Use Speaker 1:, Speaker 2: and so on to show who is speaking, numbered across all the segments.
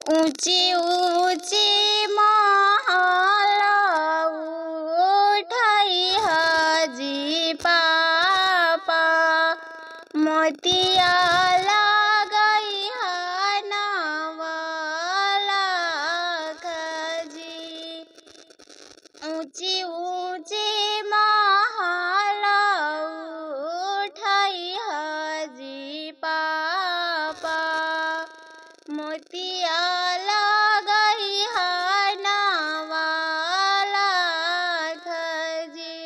Speaker 1: ऊंची ऊंची महल उठाई हाजी पापा मोतिया लगाई हनवाला खजी ऊंची ऊंची महल उठाई हाजी पापा मोतिया लगाई हनवाला खजी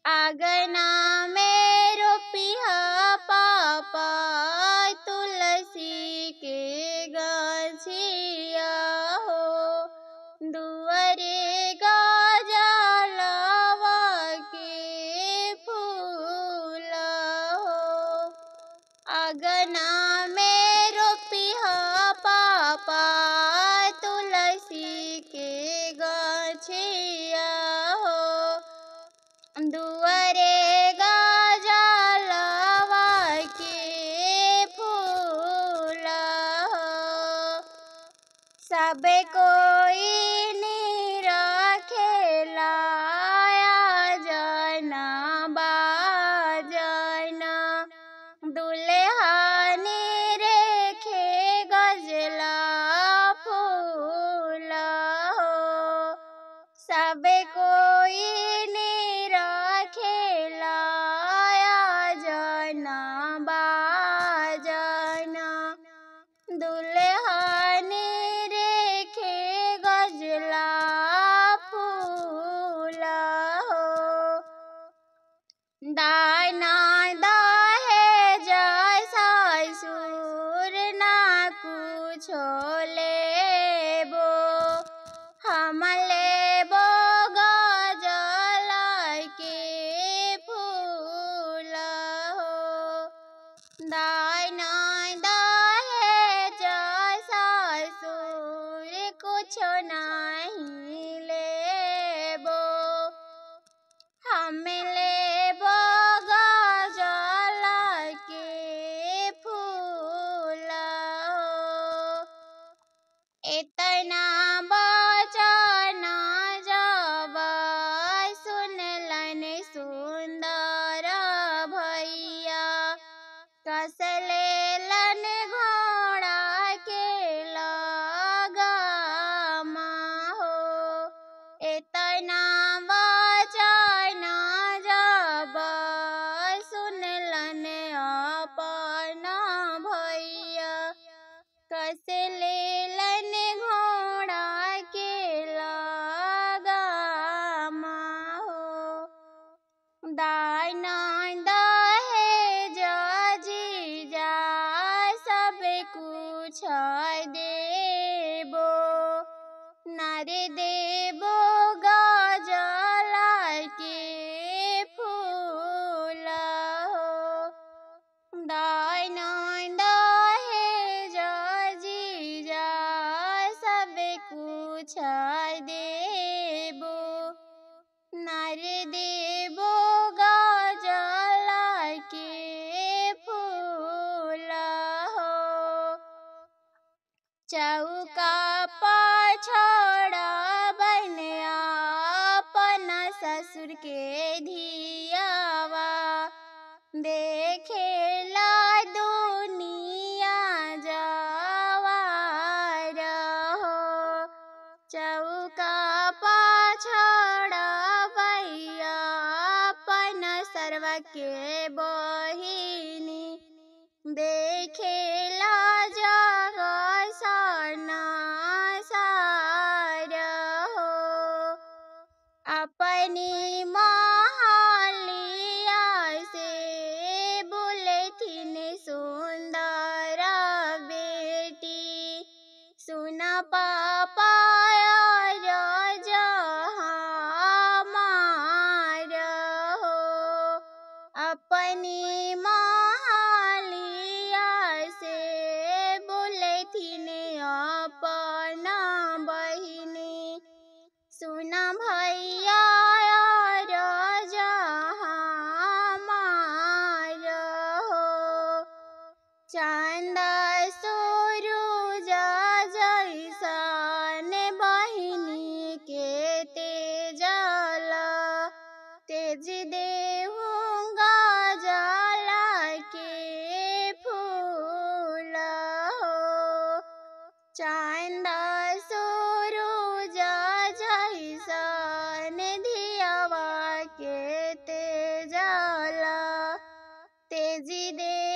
Speaker 1: आंगना में रोपिहा पापा तुलसी के गाछिया हो दुआरे गजलवा के फूल हो आंगना में रोपिहा पापा तुलसी के गाछिया हो दुआरे गजलवा के फूल हो सब कोई निरखेला जना बाजना दुल्हनी रेखे गजला फूल हो सब कोई निरखेला जना बाजना दुल्हनी रेखे गजला फूल हो दाना दहेज ससुर ना कुछो लेबो हम लेबो गजला के फूल हो दाना दहेज ससुर कुछो नहीं लेबो हम लेबो गजला के फूल हो इतना बचन जब सुनलन सुंदर भैया कस लेलन घोड़ा के लगामा हो इतना बचन जब सुनलन अपन भैया कस लेलन घोड़ा के लगामा हो दाना दहेज जीजा सब कुछ देबो नारे देबो गजला के फूल हो दाना दहेज जीजा सब कुछ देबो नारे देबो गजला के फूल हो चौका पछोड़ा बनिया अपन ससुर के धियावा देखेला दुनिया जवार हो चौका पछोड़ा भैया अपन सरवा के बहिनी देखेला जग सार हो अपनी महलिया से बुलेथिन सुंदर बेटी सुना पापा हमार हो अपनी महलिया से बुलेथिन अपना बहिनी सुना भैया हमार हो चांद सूरज देहूँगा जला के फूल हो। चांद सूरज जैसन धियवा के तेजला, तेजी दे